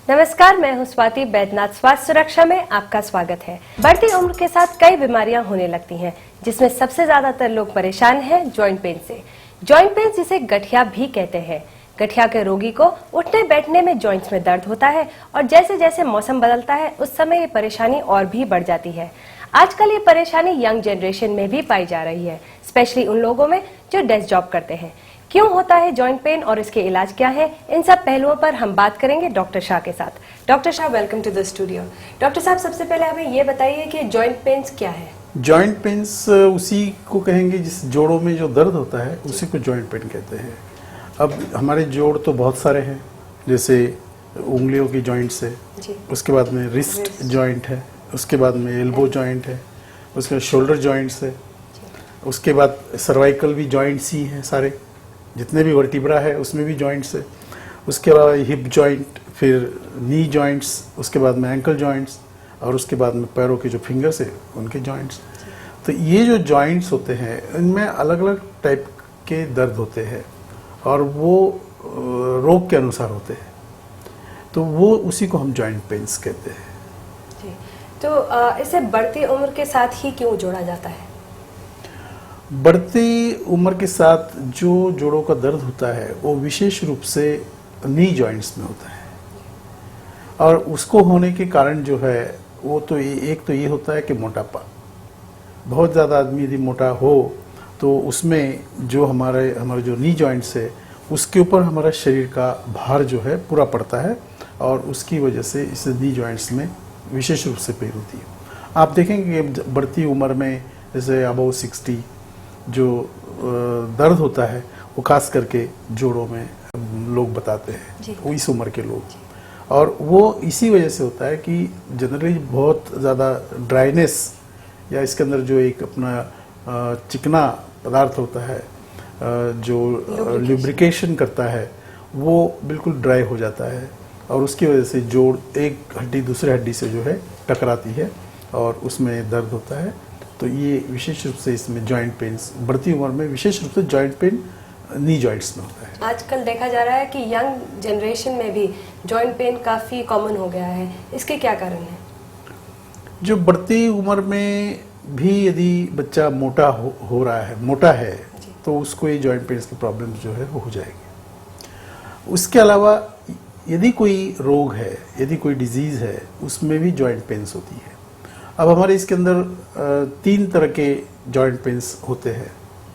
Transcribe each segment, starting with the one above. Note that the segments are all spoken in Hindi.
नमस्कार, मैं हूं स्वाति। बैद्यनाथ स्वास्थ्य सुरक्षा में आपका स्वागत है। बढ़ती उम्र के साथ कई बीमारियां होने लगती हैं, जिसमें सबसे ज्यादातर लोग परेशान हैं जॉइंट पेन से। जॉइंट पेन जिसे गठिया भी कहते हैं। गठिया के रोगी को उठने बैठने में जॉइंट्स में दर्द होता है और जैसे जैसे मौसम बदलता है उस समय ये परेशानी और भी बढ़ जाती है। आजकल ये परेशानी यंग जनरेशन में भी पाई जा रही है, स्पेशली उन लोगों में जो डेस्क जॉब करते हैं। क्यों होता है जॉइंट पेन और इसके इलाज क्या है, इन सब पहलुओं पर हम बात करेंगे डॉक्टर शाह के साथ। Doctor Shah, welcome to the studio. Doctor साहब, सबसे पहले हमें ये बताइए कि जॉइंट पेन्स क्या है। जॉइंट पेन्स उसी को कहेंगे जिस जोड़ों में जो दर्द होता है उसी को जॉइंट पेन कहते हैं। अब हमारे जोड़ तो बहुत सारे हैं, जैसे उंगलियों की जॉइंट्स है, उसके बाद में रिस्ट जॉइंट है, उसके बाद में एल्बो जॉइंट है, उसके बाद शोल्डर जॉइंट्स है, उसके बाद सर्वाइकल भी जॉइंट्स ही हैं सारे, जितने भी वर्टिब्रा है उसमें भी जॉइंट्स है। उसके बाद हिप जॉइंट, फिर नी जॉइंट्स, उसके बाद में एंकल जॉइंट्स और उसके बाद में पैरों के जो फिंगर्स है उनके जॉइंट्स। तो ये जो जॉइंट्स होते हैं इनमें अलग अलग टाइप के दर्द होते हैं और वो रोग के अनुसार होते हैं, तो वो उसी को हम जॉइंट पेन्स कहते हैं। जी, तो इसे बढ़ती उम्र के साथ ही क्यों जोड़ा जाता है? बढ़ती उम्र के साथ जो जोड़ों का दर्द होता है वो विशेष रूप से नी जॉइंट्स में होता है और उसको होने के कारण जो है वो तो एक तो ये होता है कि मोटापा। बहुत ज़्यादा आदमी यदि मोटा हो तो उसमें जो हमारे जो नी जॉइंट्स है उसके ऊपर हमारा शरीर का भार जो है पूरा पड़ता है और उसकी वजह से इस नी जॉइंट्स में विशेष रूप से पेन होती है। आप देखेंगे कि बढ़ती उम्र में जैसे अबव 60 जो दर्द होता है वो खास करके जोड़ों में लोग बताते हैं, वो इस उम्र के लोग, और वो इसी वजह से होता है कि जनरली बहुत ज़्यादा ड्राइनेस या इसके अंदर जो एक अपना चिकना पदार्थ होता है जो लुब्रिकेशन करता है वो बिल्कुल ड्राई हो जाता है और उसकी वजह से जोड़ एक हड्डी दूसरे हड्डी से जो है टकराती है और उसमें दर्द होता है। तो ये विशेष रूप से इसमें जॉइंट पेन्स बढ़ती उम्र में विशेष रूप से जॉइंट पेन नी जॉइंट्स में होता है। आजकल देखा जा रहा है कि यंग जनरेशन में भी जॉइंट पेन काफ़ी कॉमन हो गया है, इसके क्या कारण है? जो बढ़ती उम्र में भी यदि बच्चा मोटा है तो उसको ये जॉइंट पेन्स की प्रॉब्लम जो है वो हो जाएगी। उसके अलावा यदि कोई रोग है, यदि कोई डिजीज़ है, उसमें भी जॉइंट पेन्स होती है। अब हमारे इसके अंदर 3 तरह के जॉइंट पेन्स होते हैं।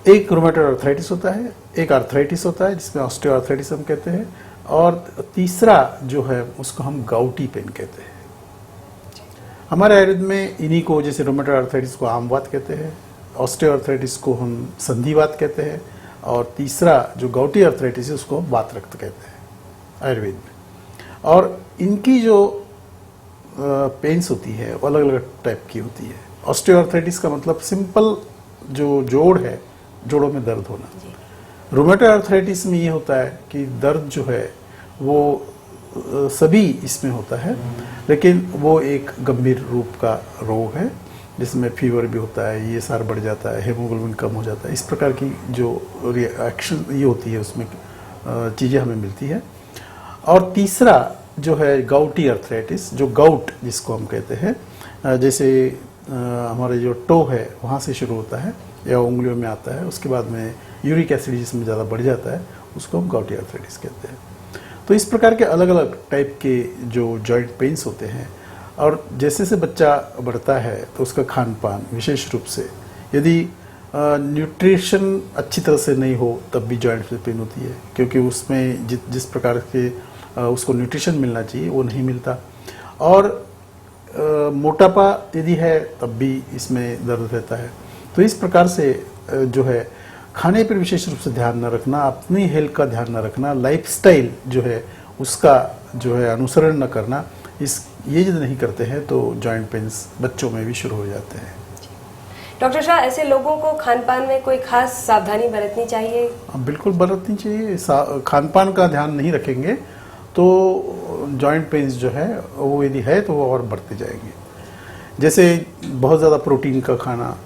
एक रूमेटॉइड आर्थराइटिस होता है, एक आर्थराइटिस होता है जिसमें ऑस्टियोआर्थराइटिस हम कहते हैं, और तीसरा जो है उसको हम गाउटी पेन कहते हैं। हमारे आयुर्वेद में इन्हीं को, जैसे रूमेटॉइड आर्थराइटिस को आमवात कहते हैं, ऑस्टियोआर्थराइटिस को हम संधिवात कहते हैं और तीसरा जो गाउटी आर्थराइटिस है उसको वात रक्त कहते हैं आयुर्वेद में। और इनकी जो पेन्स होती है वो अलग अलग टाइप की होती है। ऑस्टियोआर्थराइटिस का मतलब सिंपल जो जोड़ है, जोड़ों में दर्द होना। रूमेटॉइड आर्थराइटिस में ये होता है कि दर्द जो है वो सभी इसमें होता है, लेकिन वो एक गंभीर रूप का रोग है जिसमें फीवर भी होता है, ये सार बढ़ जाता है, हेमोग्लोबिन कम हो जाता है, इस प्रकार की जो रिएक्शन ये होती है उसमें चीज़ें हमें मिलती है। और तीसरा जो है गाउटी आर्थराइटिस, जो गाउट जिसको हम कहते हैं, जैसे हमारे जो टो है वहाँ से शुरू होता है या उंगलियों में आता है, उसके बाद में यूरिक एसिड जिसमें ज़्यादा बढ़ जाता है उसको हम गाउटी आर्थराइटिस कहते हैं। तो इस प्रकार के अलग अलग टाइप के जो जॉइंट पेन्स होते हैं और जैसे जैसे बच्चा बढ़ता है तो उसका खान पान विशेष रूप से, यदि न्यूट्रिशन अच्छी तरह से नहीं हो तब भी जॉइंट में पेन होती है, क्योंकि उसमें जिस प्रकार के उसको न्यूट्रिशन मिलना चाहिए वो नहीं मिलता। और मोटापा यदि है तब भी इसमें दर्द रहता है। तो इस प्रकार से जो है खाने पर विशेष रूप से ध्यान न रखना, अपनी हेल्थ का ध्यान न रखना, लाइफस्टाइल जो है उसका जो है अनुसरण न करना, ये यदि नहीं करते हैं तो जॉइंट पेन्स बच्चों में भी शुरू हो जाते हैं। डॉक्टर शाह, ऐसे लोगों को खान पान में कोई खास सावधानी बरतनी चाहिए? बिल्कुल बरतनी चाहिए। खान पान का ध्यान नहीं रखेंगे तो जॉइंट पेन्स जो है वो यदि है तो वो और बढ़ते जाएंगे। जैसे बहुत ज़्यादा प्रोटीन का खाना,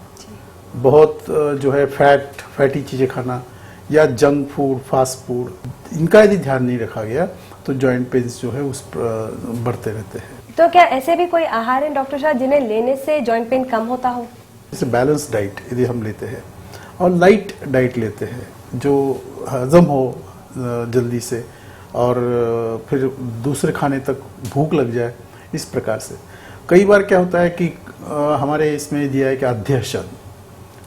बहुत जो है फैटी चीज़ें खाना या जंक फूड, फास्ट फूड, इनका यदि ध्यान नहीं रखा गया तो जॉइंट पेन्स जो है बढ़ते रहते हैं। तो क्या ऐसे भी कोई आहार है डॉक्टर साहब जिन्हें लेने से जॉइंट पेन कम होता हो? जैसे बैलेंस डाइट यदि हम लेते हैं और लाइट डाइट लेते हैं जो हजम हो जल्दी से और फिर दूसरे खाने तक भूख लग जाए, इस प्रकार से। कई बार क्या होता है कि हमारे इसमें दिया है कि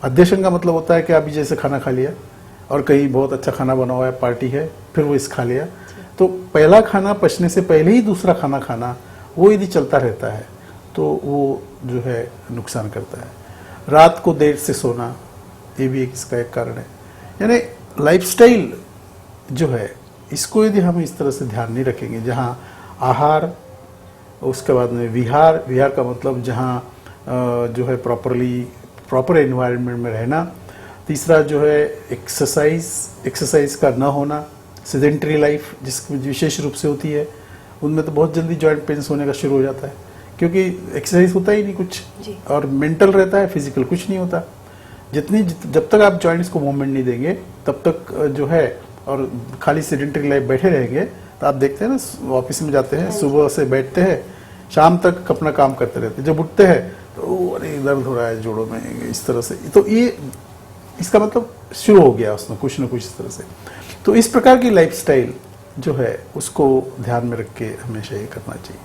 अध्यशन का मतलब होता है कि अभी जैसे खाना खा लिया और कहीं बहुत अच्छा खाना बना हुआ है, पार्टी है, फिर वो खा लिया, तो पहला खाना पचने से पहले ही दूसरा खाना खाना, वो यदि चलता रहता है तो वो जो है नुकसान करता है। रात को देर से सोना, ये भी इसका एक कारण है। यानी लाइफस्टाइल जो है, इसको यदि हम इस तरह से ध्यान नहीं रखेंगे, जहाँ आहार, उसके बाद में विहार का मतलब जहाँ जो है प्रॉपर एनवायरनमेंट में रहना। तीसरा जो है एक्सरसाइज का न होना, सेडेंटरी लाइफ जिसकी विशेष रूप से होती है, उनमें तो बहुत जल्दी जॉइंट पेन्स होने का शुरू हो जाता है, क्योंकि एक्सरसाइज होता ही नहीं कुछ, और मेंटल रहता है, फिजिकल कुछ नहीं होता। जब तक आप जॉइंट्स को मूवमेंट नहीं देंगे तब तक जो है, और खाली सेडेंटरी लाइफ बैठे रहेंगे, तो आप देखते हैं ना, ऑफिस में जाते हैं, सुबह से बैठते हैं, शाम तक अपना काम करते रहते हैं, जब उठते हैं तो अरे दर्द हो रहा है जोड़ों में, इस तरह से। तो ये इसका मतलब शुरू हो गया उसमें कुछ न कुछ इस तरह से। तो इस प्रकार की लाइफस्टाइल जो है उसको ध्यान में रख के हमेशा ये करना चाहिए।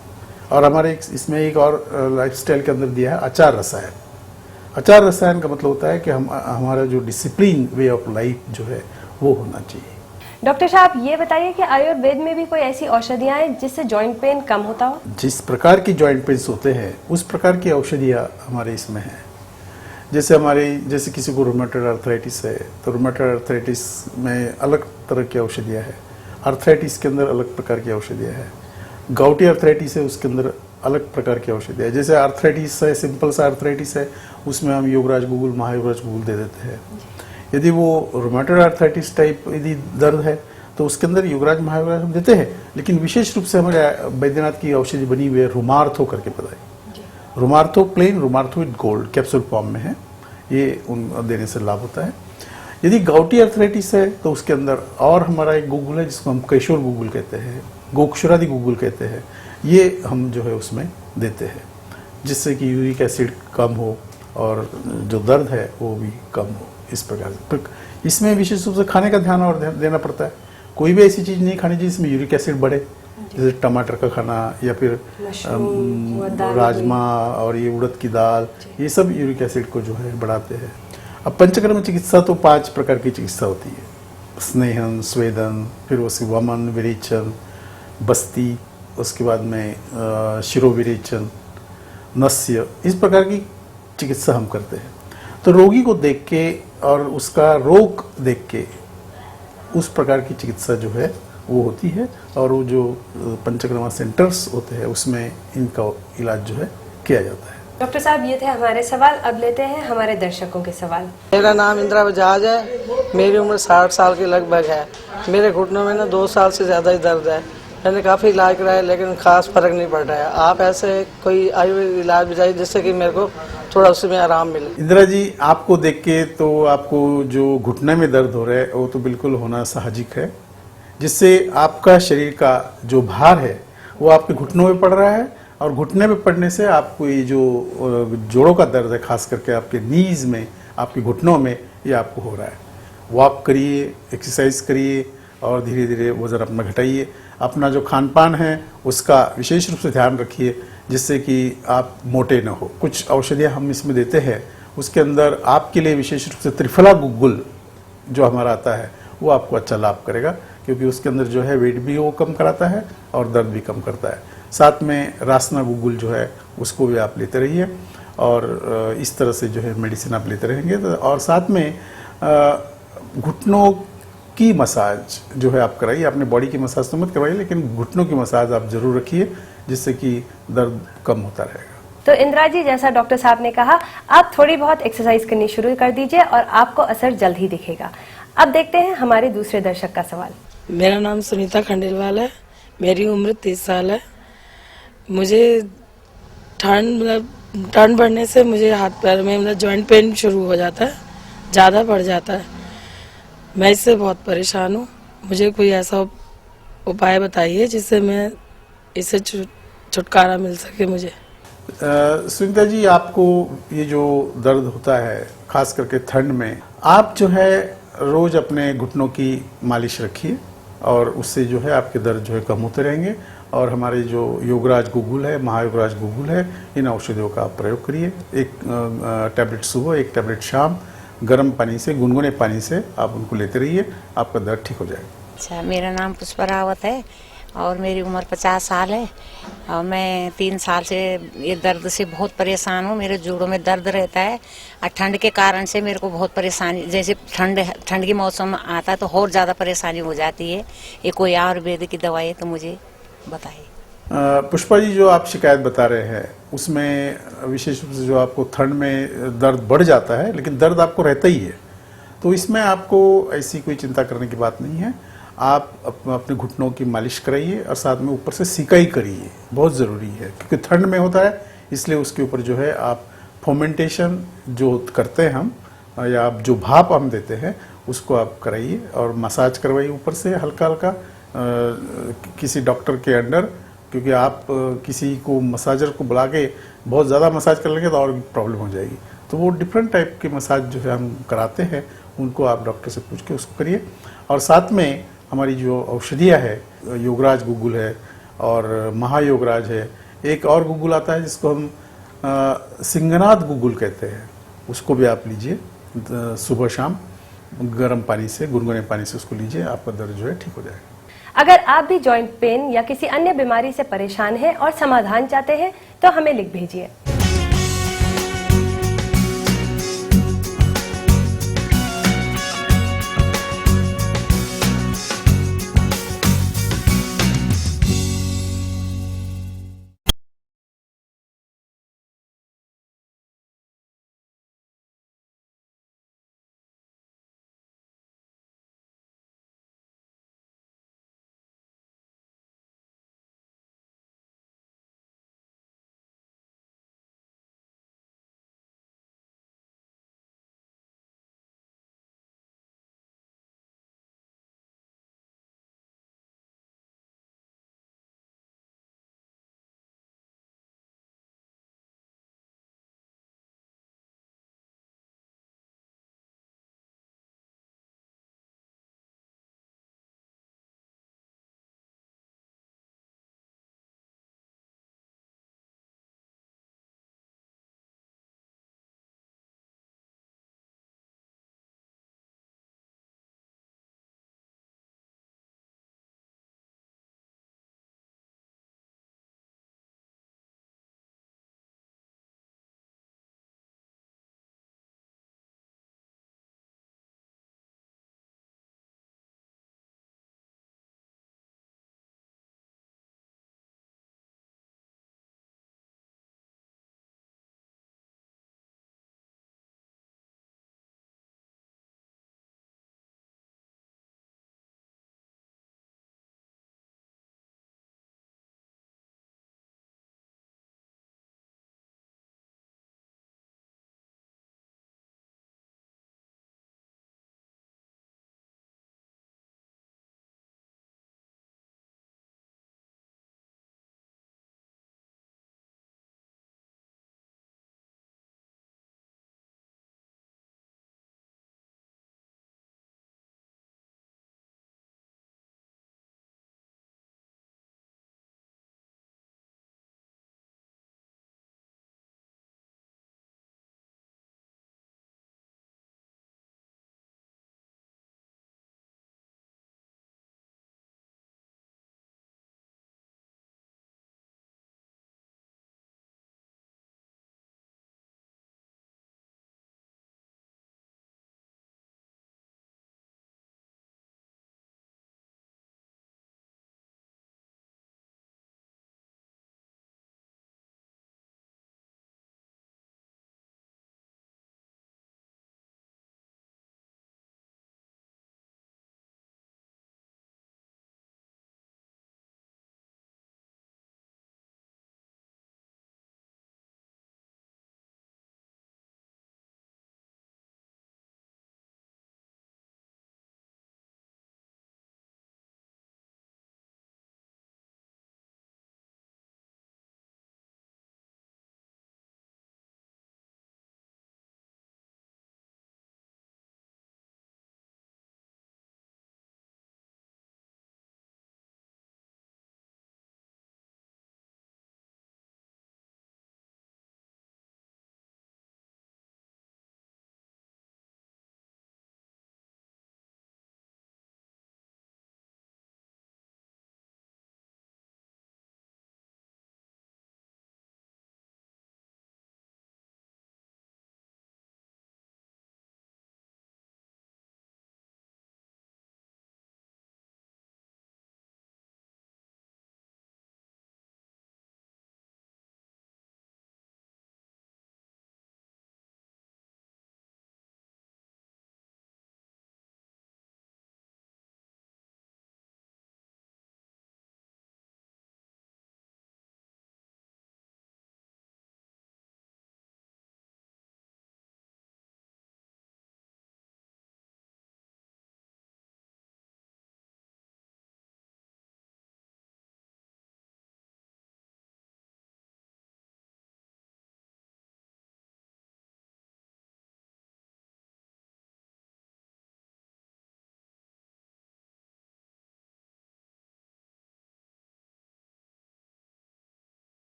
और हमारे इसमें एक और लाइफस्टाइल के अंदर दिया है आचार रसायन। आचार रसायन का मतलब होता है कि हमारा जो डिसिप्लिन वे ऑफ लाइफ जो है वो होना चाहिए। डॉक्टर साहब ये बताइए कि आयुर्वेद में भी कोई ऐसी औषधियां हैं जिससे जॉइंट पेन कम होता हो? जिस प्रकार की जॉइंट पेन्स होते हैं उस प्रकार की औषधियां हमारे इसमें हैं। जैसे किसी को रूमेटॉइड आर्थराइटिस है, तो रूमेटॉइड आर्थराइटिस में अलग तरह की औषधियां हैं। आर्थराइटिस के अंदर अलग प्रकार की औषधियां हैं। गाउटी आर्थराइटिस है, उसके अंदर अलग प्रकार की औषधियां है। जैसे आर्थराइटिस है, सिंपल सा आर्थराइटिस है, उसमें हम योगराज गुगुल, महायोगराज गुगुल दे देते हैं। यदि वो रूमेटॉइड आर्थराइटिस टाइप यदि दर्द है तो उसके अंदर योगराज महायोगराज हम देते हैं, लेकिन विशेष रूप से हमारे बैद्यनाथ की औषधि बनी हुई है रुमार्थो करके बताई। Rumartho plain, Rumartho with gold capsule form में है, ये उन देने से लाभ होता है। यदि गाउटी आर्थराइटिस है तो उसके अंदर और हमारा एक गुगुल है जिसको हम कैशोर गुगुल कहते हैं, गोक्षुरादि गुगुल कहते हैं, ये हम जो है उसमें देते हैं, जिससे कि यूरिक एसिड कम हो और जो दर्द है वो भी कम हो। इस प्रकार से इसमें विशेष रूप से खाने का ध्यान और देना पड़ता है। कोई भी ऐसी चीज़ नहीं खानी चाहिए जिसमें यूरिक एसिड बढ़े, जैसे टमाटर का खाना या फिर राजमा और ये उड़द की दाल, ये सब यूरिक एसिड को जो है बढ़ाते हैं। अब पंचकर्म चिकित्सा तो 5 प्रकार की चिकित्सा होती है, स्नेहन, स्वेदन, फिर उसके वमन, विरेचन, बस्ती, उसके बाद में शिरोविरेचन, नस्य, इस प्रकार की चिकित्सा हम करते हैं। तो रोगी को देख के और उसका रोग देख के उस प्रकार की चिकित्सा जो है वो होती है, और वो जो पंचकर्मा सेंटर्स होते हैं उसमें इनका इलाज जो है किया जाता है। डॉक्टर साहब ये थे हमारे सवाल, अब लेते हैं हमारे दर्शकों के सवाल। मेरा नाम इंदिरा बजाज है, मेरी उम्र 60 साल के लगभग है। मेरे घुटनों में ना 2 साल से ज़्यादा ही दर्द है। मैंने काफ़ी इलाज कराया लेकिन खास फर्क नहीं पड़ रहा है। आप ऐसे कोई आयुर्वेदिक इलाज बताइए जिससे कि मेरे को थोड़ा उसमें आराम मिले। इंदिरा जी, आपको देख के तो आपको जो घुटने में दर्द हो रहा है वो तो बिल्कुल होना साहजिक है, जिससे आपका शरीर का जो भार है वो आपके घुटनों में पड़ रहा है, और घुटने में पड़ने से आपको ये जो जोड़ों का दर्द है, खास करके आपके नीज में, आपके घुटनों में, ये आपको हो रहा है। वॉक करिए, एक्सरसाइज करिए और धीरे धीरे वजन अपना घटाइए। अपना जो खान पान है उसका विशेष रूप से ध्यान रखिए, जिससे कि आप मोटे न हो। कुछ औषधियाँ हम इसमें देते हैं, उसके अंदर आपके लिए विशेष रूप से त्रिफला गुग्गुल जो हमारा आता है वो आपको अच्छा लाभ करेगा, क्योंकि उसके अंदर जो है वेट भी वो कम कराता है और दर्द भी कम करता है। साथ में रासना गुग्गुल जो है उसको भी आप लेते रहिए, और इस तरह से जो है मेडिसिन आप लेते रहेंगे। और साथ में घुटनों की मसाज जो है आप कराइए। अपने बॉडी की मसाज तो मत करवाइए, लेकिन घुटनों की मसाज आप जरूर रखिए, जिससे कि दर्द कम होता रहेगा। तो इंदिरा जी, जैसा डॉक्टर साहब ने कहा, आप थोड़ी बहुत एक्सरसाइज करनी शुरू कर दीजिए और आपको असर जल्द ही दिखेगा। अब देखते हैं हमारे दूसरे दर्शक का सवाल। मेरा नाम सुनीता खंडेलवाल है, मेरी उम्र 30 साल है। मुझे ठंड बढ़ने से मुझे हाथ पैर में जॉइंट पेन शुरू हो जाता है, ज़्यादा बढ़ जाता है। मैं इससे बहुत परेशान हूँ। मुझे कोई ऐसा उपाय बताइए जिससे मैं इससे छुटकारा मिल सके मुझे। सुनीता जी, आपको ये जो दर्द होता है खास करके ठंड में, आप जो है रोज अपने घुटनों की मालिश रखिए और उससे जो है आपके दर्द जो है कम होते रहेंगे। और हमारे जो योगराज गुगुल है, महायोगराज गुगुल है, इन औषधियों का आप प्रयोग करिए। एक टैबलेट सुबह, एक टैबलेट शाम, गर्म पानी से, गुनगुने पानी से आप उनको लेते रहिए, आपका दर्द ठीक हो जाएगा। अच्छा, मेरा नाम पुष्पा रावत है और मेरी उम्र 50 साल है और मैं 3 साल से ये दर्द से बहुत परेशान हूँ। मेरे जोड़ों में दर्द रहता है और ठंड के कारण से मेरे को बहुत परेशानी, जैसे ठंड के मौसम आता है तो और ज़्यादा परेशानी हो जाती है। ये कोई आयुर्वेद की दवाई है तो मुझे बताइए। पुष्पा जी, जो आप शिकायत बता रहे हैं उसमें विशेष रूप से जो आपको ठंड में दर्द बढ़ जाता है, लेकिन दर्द आपको रहता ही है, तो इसमें आपको ऐसी कोई चिंता करने की बात नहीं है। आप अपने घुटनों की मालिश कराइए और साथ में ऊपर से सिकाई करिए, बहुत ज़रूरी है क्योंकि ठंड में होता है, इसलिए उसके ऊपर जो है आप फोमेंटेशन जो करते हैं हम, या आप जो भाप हम देते हैं उसको आप कराइए और मसाज करवाइए ऊपर से हल्का हल्का किसी डॉक्टर के अंडर, क्योंकि आप किसी को मसाजर को बुला के बहुत ज़्यादा मसाज कर लेंगे तो और प्रॉब्लम हो जाएगी। तो वो डिफरेंट टाइप के मसाज जो है हम कराते हैं, उनको आप डॉक्टर से पूछ के उसको करिए। और साथ में हमारी जो औषधियाँ है, योगराज गुगुल है और महायोगराज है, एक और गुगुल आता है जिसको हम सिंगनाथ गुगुल कहते हैं, उसको भी आप लीजिए सुबह शाम गर्म पानी से, गुनगुने पानी से उसको लीजिए, आपका दर्द जो है ठीक हो जाएगा। अगर आप भी जॉइंट पेन या किसी अन्य बीमारी से परेशान हैं और समाधान चाहते हैं तो हमें लिख भेजिए।